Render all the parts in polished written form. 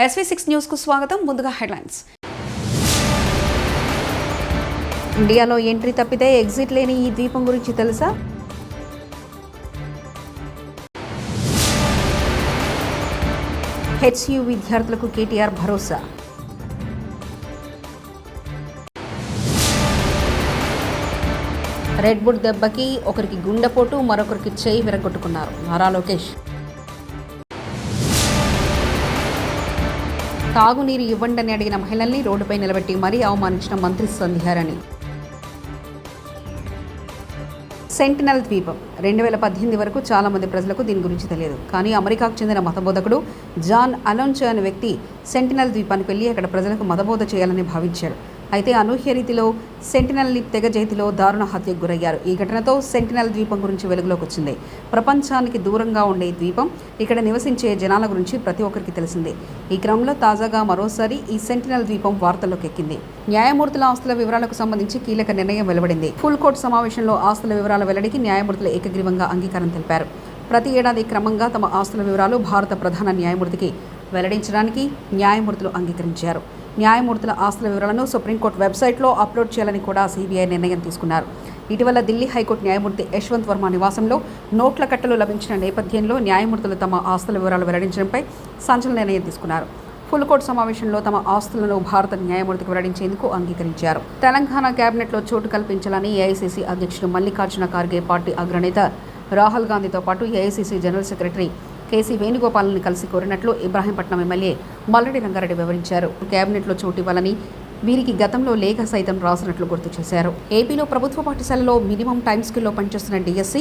SV6 news కు స్వాగతం. ముందుగా హెడ్లైన్స్. ఇండియాలో ఎంట్రీ తప్పితే ఎగ్జిట్ లేని ఈ ద్వీపం గురించి తెలుసా? HU విద్యార్థులకు కేటీఆర్ భరోసా. రెడ్ బుల్ దెబ్బకి ఒకరికి గుండెపోటు, మరొకరికి చేయి విరగొట్టుకున్నారు నారా లోకేష్. తాగునీరు ఇవ్వండని అడిగిన మహిళల్ని రోడ్డుపై నిలబెట్టి మరీ అవమానించిన మంత్రి సంధ్యారాణి. సెంటినల్ ద్వీపం 2018 వరకు చాలామంది ప్రజలకు దీని గురించి తెలియదు. కానీ అమెరికాకు చెందిన మతబోధకుడు జాన్ అలోన్చో అనే వ్యక్తి సెంటినల్ ద్వీపానికి వెళ్ళి అక్కడ ప్రజలకు మతబోధ చేయాలని భావించాడు. అయితే అనూహ్య రీతిలో సెంటినల్ తెగ చేతిలో దారుణ హత్యకు గురయ్యారు. ఈ ఘటనతో సెంటినల్ ద్వీపం గురించి వెలుగులోకి వచ్చింది. ప్రపంచానికి దూరంగా ఉండే ఈ ద్వీపం, ఇక్కడ నివసించే జనాల గురించి ప్రతి ఒక్కరికి తెలిసిందే. ఈ క్రమంలో తాజాగా మరోసారి ఈ సెంటినల్ ద్వీపం వార్తల్లోకి ఎక్కింది. న్యాయమూర్తుల ఆస్తుల వివరాలకు సంబంధించి కీలక నిర్ణయం వెలువడింది. ఫుల్ కోర్టు సమావేశంలో ఆస్తుల వివరాల వెల్లడికి న్యాయమూర్తులు ఏకగ్రీవంగా అంగీకారం తెలిపారు. ప్రతి ఏడాది క్రమంగా తమ ఆస్తుల వివరాలు భారత ప్రధాన న్యాయమూర్తికి వెల్లడించడానికి న్యాయమూర్తులు అంగీకరించారు. న్యాయమూర్తుల ఆస్తుల వివరాలను సుప్రీంకోర్టు వెబ్సైట్లో అప్లోడ్ చేయాలని కూడా CBI నిర్ణయం తీసుకున్నారు. ఇటీవల ఢిల్లీ హైకోర్టు న్యాయమూర్తి యశ్వంత్ వర్మ నివాసంలో నోట్ల కట్టలు లభించిన నేపథ్యంలో న్యాయమూర్తులు తమ ఆస్తుల వివరాలు వెల్లడించడంపై సంచలన నిర్ణయం తీసుకున్నారు. ఫుల్ కోర్టు సమావేశంలో తమ ఆస్తులను భారత న్యాయమూర్తికి వెల్లడించేందుకు అంగీకరించారు. తెలంగాణ కేబినెట్లో చోటు కల్పించాలని AICC అధ్యక్షుడు మల్లికార్జున ఖార్గే పార్టీ అగ్రనేత రాహుల్ గాంధీతో పాటు AICC జనరల్ సెక్రటరీ KC వేణుగోపాల్ని కలిసి కోరినట్లు ఇబ్రాహీంపట్నం ఎమ్మెల్యే మల్లెడి రంగారెడ్డి వివరించారు. కేబినెట్లో చోటు ఇవ్వాలని వీరికి గతంలో లేఖ సైతం రాసినట్లు గుర్తు చేశారు. ఏపీలో ప్రభుత్వ పాఠశాలలో మినిమం టైమ్ స్కిల్లో పనిచేస్తున్న DSC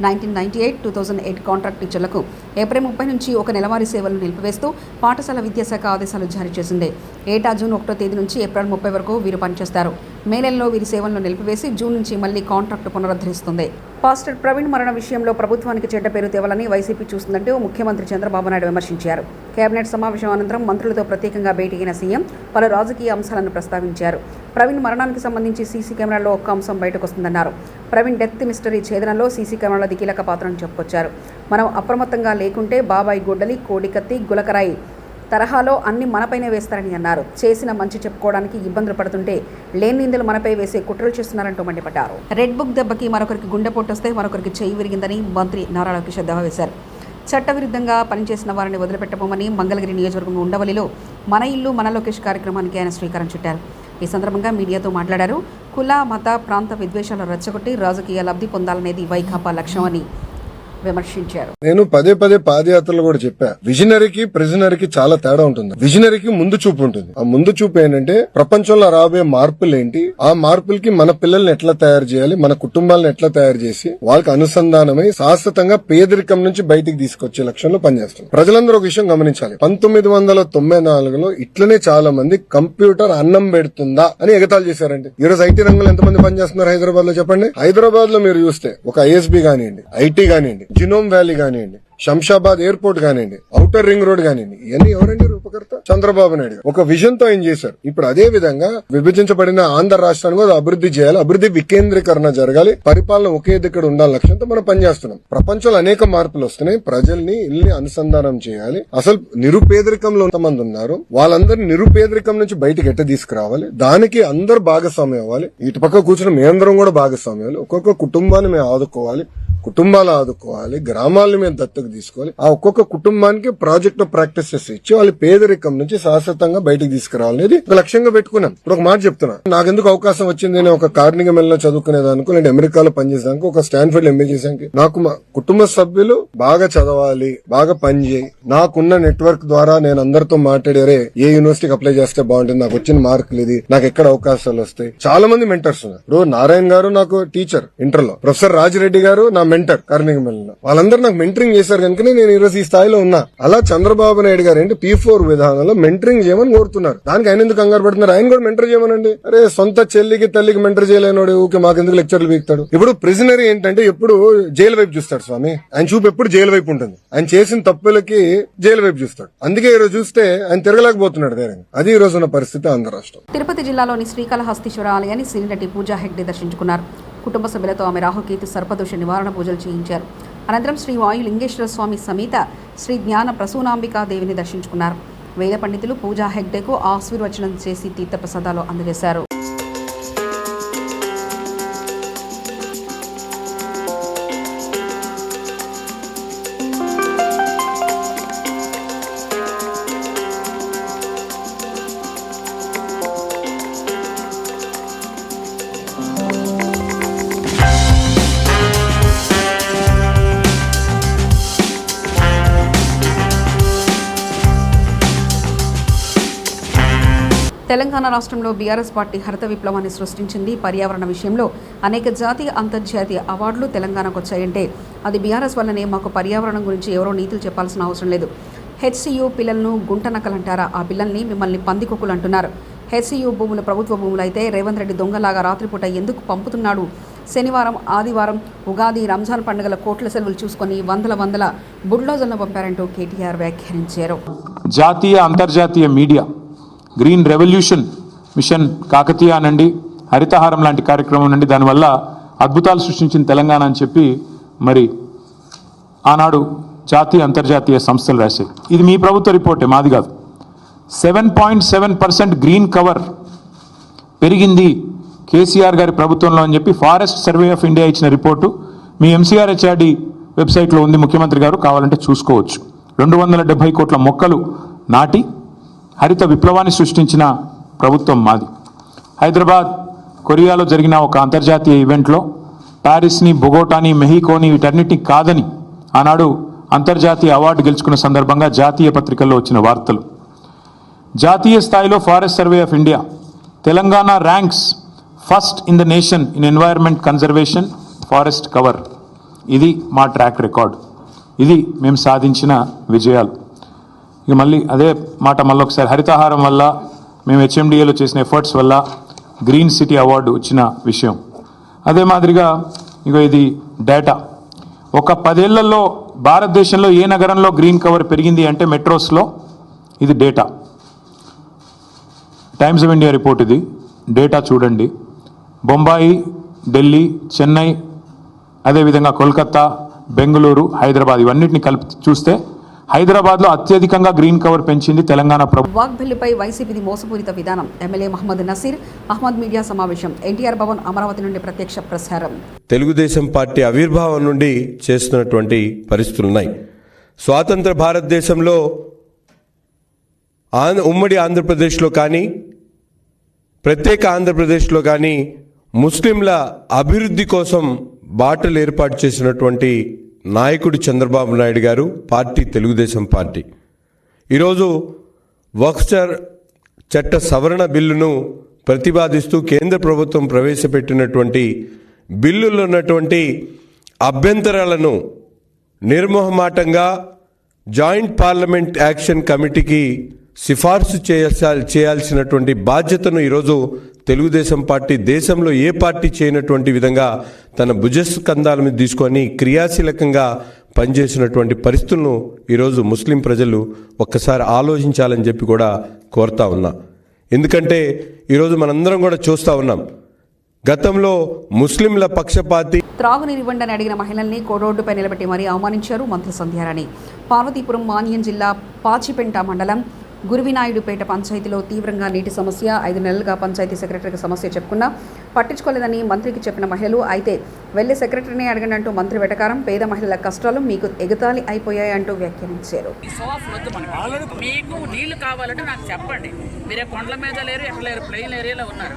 1998-2008 కాంట్రాక్ట్ టీచర్లకు ఏప్రిల్ 30 నుంచి ఒక నెలవారీ సేవలను నిలిపివేస్తూ పాఠశాల విద్యాశాఖ ఆదేశాలు జారీ చేసింది. ఏటా జూన్ 1వ తేదీ నుంచి ఏప్రిల్ 30 వరకు వీరు పనిచేస్తారు. మే నెలలో వీరి సేవలను నిలిపివేసి జూన్ నుంచి మళ్లీ కాంట్రాక్టు పునరుద్ధరిస్తుంది. పాస్టర్ ప్రవీణ్ మరణ విషయంలో ప్రభుత్వానికి చెడ్డ పేరు తేవాలని వైసీపీ చూస్తుందంటూ ముఖ్యమంత్రి చంద్రబాబు నాయుడు విమర్శించారు. కేబినెట్ సమావేశం అనంతరం మంత్రులతో ప్రత్యేకంగా భేటీ అయిన సీఎం పలు రాజకీయ అంశాలను ప్రస్తావించారు. ప్రవీణ్ మరణానికి సంబంధించి సీసీ కెమెరాల్లో ఒక్క అంశం బయటకు వస్తుందన్నారు. ప్రవీణ్ డెత్ మిస్టరీ ఛేదనలో సీసీ కెమెరాలది కీలక పాత్రను చెప్పుకొచ్చారు. మనం అప్రమత్తంగా లేకుంటే బాబాయ్ గొడ్డలి, కోడికత్తి, గులకరాయి తరహాలో అన్ని మనపైనే వేస్తారని అన్నారు. చేసిన మంచి చెప్పుకోవడానికి ఇబ్బందులు పడుతుంటే లేని నిందలు మనపై వేసే కుట్రలు చేస్తున్నారంటూ మండిపడ్డారు. రెడ్ బుక్ దెబ్బకి మరొకరికి గుండెపోటు వస్తే మరొకరికి చెయ్యి విరిగిందని మంత్రి నారా లోకేష్ ఎద్దేవా వేశారు. చట్టవిరుద్ధంగా పనిచేసిన వారిని వదిలిపెట్టబోమని మంగళగిరి నియోజకవర్గం ఉండవల్లిలో మన ఇల్లు మన లోకేష్ కార్యక్రమానికి ఆయన శ్రీకారం చుట్టారు. ఈ సందర్భంగా మీడియాతో మాట్లాడారు. కుల, మత, ప్రాంత విద్వేషాలు రెచ్చగొట్టి రాజకీయ లబ్ధి పొందాలనేది వైకాపా లక్ష్యమని విమర్శించారు. నేను పదే పాదయాత్రలు కూడా చెప్పా, విజనరీకి ప్రిజనరీకి చాలా తేడా ఉంటుంది. విజనరీకి ముందు చూపు ఉంటుంది. ఆ ముందు చూపు ఏంటంటే ప్రపంచంలో రాబోయే మార్పులు ఏంటి, ఆ మార్పులకి మన పిల్లల్ని ఎట్లా తయారు చేయాలి, మన కుటుంబాలను ఎట్లా తయారు చేసి వాళ్ళకి అనుసంధానమై శాశ్వతంగా పేదరికం నుంచి బయటికి తీసుకొచ్చే లక్ష్యంలో పనిచేస్తుంది. ప్రజలందరూ ఒక విషయం గమనించాలి. 1994లో ఇట్లనే చాలా మంది కంప్యూటర్ అన్నం పెడుతుందా అని ఎగతాళి చేశారండి. ఈరోజు IT రంగంలో ఎంతమంది పనిచేస్తున్నారు హైదరాబాద్ లో చెప్పండి. హైదరాబాద్ లో మీరు చూస్తే ఒక ISB కానివ్వండి, IT కానివ్వండి, జినోమ్ వ్యాలీ కానివ్వండి, శంషాబాద్ ఎయిర్పోర్ట్ కానివ్వండి, ఔటర్ రింగ్ రోడ్ కానివ్వండి, ఇవన్నీ ఎవరండి రూపకర్త? చంద్రబాబు నాయుడు. ఒక విజన్ తో ఏం చేశారు. ఇప్పుడు అదే విధంగా విభజించబడిన ఆంధ్ర రాష్ట్రాన్ని కూడా అభివృద్ధి చేయాలి, అభివృద్ధి వికేంద్రీకరణ జరగాలి, పరిపాలన ఒకే దగ్గర ఉండాలి లక్ష్యంతో మనం పనిచేస్తున్నాం. ప్రపంచంలో అనేక మార్పులు వస్తున్నాయి. ప్రజల్ని ఇల్లు అనుసంధానం చేయాలి. అసలు నిరుపేదరికంలో ఎంతమంది ఉన్నారు, వాళ్ళందరినీ నిరుపేదరికం నుంచి బయటకు ఎట్ట తీసుకురావాలి, దానికి అందరు భాగస్వామ్యం అవ్వాలి. ఇటు పక్క కూర్చుని మేమందరం కూడా భాగస్వామ్యాలు. ఒక్కొక్క కుటుంబాన్ని మేము ఆదుకోవాలి, కుటుంబాలు ఆదుకోవాలి, గ్రామాలను మేము దత్తకు తీసుకోవాలి. ఆ ఒక్కొక్క కుటుంబానికి ప్రాజెక్ట్ ప్రాక్టీసెస్ ఇచ్చి వాళ్ళు పేదరికం నుంచి శాశ్వతంగా బయటకు తీసుకురావాలనేది ఒక లక్ష్యంగా పెట్టుకున్నాను. ఇప్పుడు ఒక మాట చెప్తున్నా, నాకెందుకు అవకాశం వచ్చింది, నేను ఒక కార్నింగ్ మెల్లో చదువుకునేదానికి, నేను అమెరికాలో పనిచేసానికి, ఒక స్టాన్ఫర్డ్ MBA చేసానికి, నాకు మా కుటుంబ సభ్యులు బాగా చదవాలి, బాగా పనిచేయి, నాకున్న నెట్వర్క్ ద్వారా నేను అందరితో మాట్లాడారే ఏ యూనివర్సిటీకి అప్లై చేస్తే బాగుంటుంది, నాకు వచ్చిన మార్కులు ఇది, నాకు ఎక్కడ అవకాశాలు వస్తాయి. చాలా మంది మెంటర్స్ ఉన్నారు. ఇప్పుడు నారాయణ గారు నాకు టీచర్ ఇంటర్ లో, ప్రొఫెసర్ రాజిరెడ్డి గారు నా మెంటర్ కార్నింగ్ మెల్లో, వాళ్ళందరూ నాకు మెంటరింగ్ చేశారు కనుకనే నేను ఈరోజు ఈ స్థాయిలో ఉన్నా. అలా చంద్రబాబు నాయుడు గారు ఏంటి P4 విధానంలో మెంటరింగ్ చేయమని కోరుతున్నారు. దానికి ఆయన ఎందుకు కంగారు పడుతున్నారు? ఆయన కూడా మెంటర్ చేయమనండి. అరే సొంత చెల్లికి తల్లికి మెంటర్ చేయలేనోడు ఊకే మాకెందుకు లెక్చర్లు వీక్తాడు. ఇప్పుడు ప్రిజనరీ ఏంటంటే ఎప్పుడు జైలు వైపు చూస్తాడు స్వామి. ఆయన చూపు ఎప్పుడు జైలు వైపు ఉంటుంది. ఆయన చేసిన తప్పులకి జైలు వైపు చూస్తాడు. అందుకే ఈ రోజు చూస్తే ఆయన తిరగలేకపోతున్నాడు ధైర్యంగా. అది ఈ రోజు ఉన్న పరిస్థితి ఆంధ్ర రాష్ట్రం. తిరుపతి జిల్లాలోని శ్రీకాళహస్తీశ్వర ఆలయాన్ని సినీ పూజా హెగ్డే దర్శించుకున్నారు. కుటుంబ సభ్యులతో ఆమె రాహుకేతు సర్పదోష నివారణ పూజలు చేయించారు. అనంతరం శ్రీ వాయు లింగేశ్వర స్వామి సమేత శ్రీ జ్ఞాన ప్రసూనాంబికా దేవిని దర్శించుకున్నారు. వేద పండితులు పూజా హెగ్డేకు ఆశీర్వచనం చేసి తీర్థప్రసాదాలు అందజేశారు. తెలంగాణ రాష్ట్రంలో బీఆర్ఎస్ పార్టీ హరిత విప్లవాన్ని సృష్టించింది. పర్యావరణ విషయంలో అనేక జాతీయ అంతర్జాతీయ అవార్డులు తెలంగాణకు వచ్చాయంటే అది బీఆర్ఎస్ వల్లనే. మాకు పర్యావరణం గురించి ఎవరో నీతులు చెప్పాల్సిన అవసరం లేదు. హెచ్సియు పిల్లలను గుంటనక్కలంటారా? ఆ పిల్లల్ని మిమ్మల్ని పందికొక్కులు అంటున్నారు. హెచ్సియు భూములు ప్రభుత్వ భూములు అయితే రేవంత్ రెడ్డి దొంగలాగా రాత్రిపూట ఎందుకు పంపుతున్నాడు? శనివారం, ఆదివారం, ఉగాది, రంజాన్ పండుగల కోట్ల సెలవులు చూసుకొని వందల బుల్డోజర్లను పంపారంటూ కేటీఆర్ వ్యాఖ్యానించారు. జాతీయ అంతర్జాతీయ media green revolution mission Kakatiya అనండి, హరితహారం లాంటి కార్యక్రమం నుండి దానివల్ల అద్భుతాలు సృష్టించిన తెలంగాణ అని చెప్పి మరి ఆనాడు జాతీయ అంతర్జాతీయ సంస్థలు రాశాయి. ఇది మీ ప్రభుత్వ రిపోర్టే, మాది కాదు. 7.7% గ్రీన్ కవర్ పెరిగింది కేసీఆర్ గారి ప్రభుత్వంలో అని చెప్పి ఫారెస్ట్ సర్వే ఆఫ్ ఇండియా ఇచ్చిన రిపోర్టు మీ MCRHRD వెబ్సైట్లో ఉంది. ముఖ్యమంత్రి గారు కావాలంటే చూసుకోవచ్చు. 270 కోట్ల మొక్కలు నాటి హరిత విప్లవాన్ని సృష్టించిన ప్రభుత్వం మాది. హైదరాబాద్, కొరియాలో జరిగిన ఒక అంతర్జాతీయ ఈవెంట్లో ప్యారిస్ని, బొగోటాని, మెహికోని వీటన్నిటిని కాదని ఆనాడు అంతర్జాతీయ అవార్డు గెలుచుకున్న సందర్భంగా జాతీయ పత్రికల్లో వచ్చిన వార్తలు. జాతీయ స్థాయిలో forest survey of India Telangana ranks first in the nation in environment conservation forest cover. ఇది మా ట్రాక్ రికార్డ్, ఇది మేము సాధించిన విజయాలు. ఇక మళ్ళీ అదే మాట మళ్ళొకసారి, హరితహారం వల్ల మేము HMDAలో చేసిన ఎఫర్ట్స్ వల్ల గ్రీన్ సిటీ అవార్డు వచ్చిన విషయం. అదే మాదిరిగా ఇక ఇది డేటా. ఒక 10 ఏళ్లలో భారతదేశంలో ఏ నగరంలో గ్రీన్ కవర్ పెరిగింది అంటే మెట్రోస్లో. ఇది data, times of India report. ఇది డేటా చూడండి. బొంబాయి, ఢిల్లీ, చెన్నై, అదేవిధంగా కోల్కతా, బెంగళూరు, హైదరాబాద్ ఇవన్నిటిని కలిపి చూస్తే హైదరాబాద్లో అత్యధికంగా గ్రీన్ కవర్ పెంచింది తెలంగాణ ప్రభుత్వం. వాగ్ బిల్లుపై వైసీపీది మోసపూరిత విధానం. ఎమ్మెల్యే మహమ్మద్ నసీర్ అహ్మద్ మీడియా సమావేశం. ఎన్టీఆర్ భవన్ అమరావతి నుండి ప్రత్యక్ష ప్రసారం. తెలుగుదేశం పార్టీ ఆవిర్భావం నుండి చేస్తున్నటువంటి పరిస్థితులున్నాయి. స్వాతంత్ర భారతదేశంలో ఉమ్మడి ఆంధ్రప్రదేశ్లో కానీ, ప్రత్యేక ఆంధ్రప్రదేశ్లో కానీ ముస్లింల అభివృద్ధి కోసం బాటలు ఏర్పాటు చేసినటువంటి నాయకుడు చంద్రబాబు నాయుడు గారు, పార్టీ తెలుగుదేశం పార్టీ. ఈరోజు వక్ఫ్ చట్ట సవరణ బిల్లును ప్రతిపాదిస్తూ కేంద్ర ప్రభుత్వం ప్రవేశపెట్టినటువంటి బిల్లులో ఉన్నటువంటి అభ్యంతరాలను నిర్మోహమాటంగా జాయింట్ పార్లమెంట్ యాక్షన్ కమిటీకి సిఫార్సు చేయాల్సినటువంటి బాధ్యతను ఈరోజు తెలుగుదేశం పార్టీ దేశంలో ఏ పార్టీ చేయనటువంటి విధంగా తన భుజస్కంధాల మీద తీసుకొని క్రియాశీలకంగా పనిచేసినటువంటి పరిస్థితులను ఈరోజు ముస్లిం ప్రజలు ఒక్కసారి ఆలోచించాలని చెప్పి కూడా కోరుతా ఉన్నా. ఎందుకంటే ఈరోజు మనందరం కూడా చూస్తూ ఉన్నాం, గతంలో ముస్లింల పక్షపాతి. త్రాగునీరు ఇవ్వండి అని అడిగిన మహిళల్ని రోడ్డుపై నిలబెట్టి మరీ అవమానించారు మంత్రి సంధ్యారాణి. పార్వతీపురం మాన్యం జిల్లా పాచిపెంట మండలం గురువినాయుడుపేట పంచాయతీలో తీవ్రంగా నీటి సమస్య. 5 నెలలుగా పంచాయతీ సెక్రటరీకి సమస్య చెప్పుకున్నా పట్టించుకోలేదని మంత్రికి చెప్పిన మహిళలు, అయితే వెళ్లి సెక్రటరీని అడగండి అంటూ మంత్రి వెటకారం. పేద మహిళల కష్టాలు మీకు ఎగతాళి అయిపోయాయంటూ వ్యాఖ్యానించారు. మీకు నీళ్లు కావాలంటే నాకు చెప్పండి. మీరే కొండల మీద లేరు, ఎక్కడ లేరు, ప్లెయిన్ ఏరియాలో ఉన్నారు.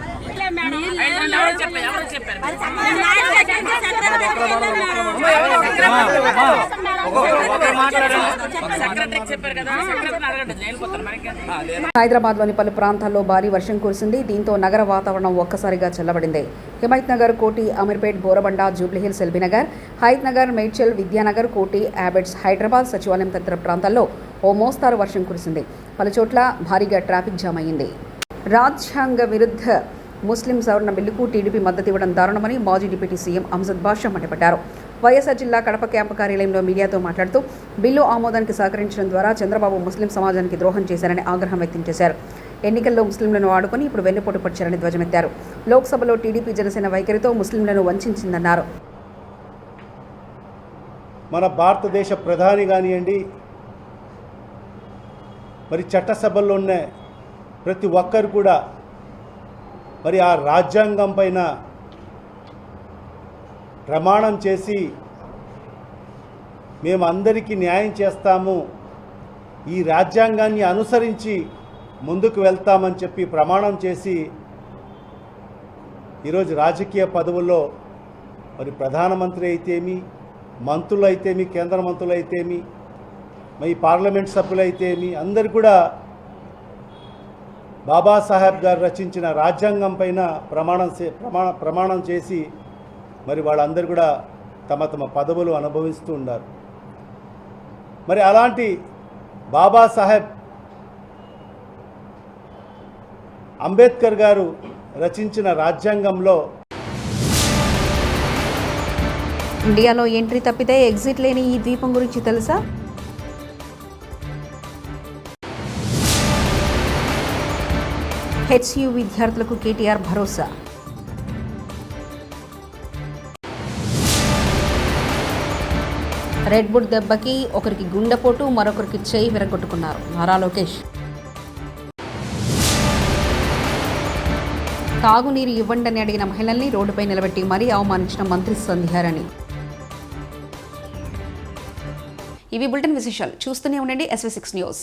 హైదరాబాద్లోని పలు ప్రాంతాల్లో భారీ వర్షం కురిసింది. దీంతో నగర వాతావరణం ఒక్కసారిగా చల్లబడింది. హిమాయత్ నగర్, కోటి, అమీర్పేట్, బోరబండ, జూబ్లీహిల్స్, ఎల్బీనగర్, హయత్ నగర్, మేడ్చల్, విద్యానగర్, కోటి, యాబెట్స్, హైదరాబాద్ సచివాలయం తదితర ప్రాంతాల్లో ఓ మోస్తారు వర్షం కురిసింది. పలుచోట్ల భారీగా ట్రాఫిక్ జామ్ అయింది. రాజ్యాంగ విరుద్ధ ముస్లిం సవరణ బిల్లుకు టీడీపీ మద్దతు ఇవ్వడం దారుణమని మాజీ డిప్యూటీ సీఎం అమ్జద్ బాషా మండిపడ్డారు. వైఎస్ఆర్ జిల్లా కడప క్యాంపు కార్యాలయంలో మీడియాతో మాట్లాడుతూ బిల్లు ఆమోదానికి సహకరించడం ద్వారా చంద్రబాబు ముస్లిం సమాజానికి ద్రోహం చేశారని ఆగ్రహం వ్యక్తం చేశారు. ఎన్నికల్లో ముస్లింలను ఆడుకుని ఇప్పుడు వెన్నుపోటు పడిచారని ధ్వజమెత్తారు. లోక్సభలో టీడీపీ జనసేన వైఖరితో ముస్లింలను వంచిందన్నారు. మన భారతదేశ ప్రధాని కానివ్వండి, మరి చట్టసభల్లో ఉన్న ప్రతి ఒక్కరు కూడా మరి ఆ రాజ్యాంగం పైన ప్రమాణం చేసి మేము అందరికీ న్యాయం చేస్తాము, ఈ రాజ్యాంగాన్ని అనుసరించి ముందుకు వెళ్తామని చెప్పి ప్రమాణం చేసి ఈరోజు రాజకీయ పదవుల్లో మరి ప్రధానమంత్రి అయితేమి, మంత్రులు అయితేమి, కేంద్ర మంత్రులు అయితేమి, మరి పార్లమెంట్ సభ్యులు అయితేమి అందరు కూడా బాబాసాహెబ్ గారు రచించిన రాజ్యాంగం పైన ప్రమాణం చేసి మరి వాళ్ళందరూ కూడా తమ తమ పదవులు అనుభవిస్తూ ఉన్నారు. మరి అలాంటి బాబాసాహెబ్ అంబేద్కర్ గారు రచించిన రాజ్యాంగంలో ఇండియాలో ఎంట్రీ తప్పితే ఎగ్జిట్ లేని ఈ ద్వీపం గురించి తెలుసా? హెచ్యు విద్యార్థులకు కేటీఆర్ భరోసా. రెడ్ బుల్ దెబ్బకి ఒకరికి గుండెపోటు, మరొకరికి చేయి విరగొట్టుకున్నారు నారా లోకేష్. తాగునీరు ఇవ్వండని అడిగిన మహిళల్ని రోడ్డుపై నిలబెట్టి మరీ అవమానించిన మంత్రి సంధ్యారాణి. ఇవి బులెటిన్ విశేషాలు. చూస్తూనే ఉండండి SV6 న్యూస్.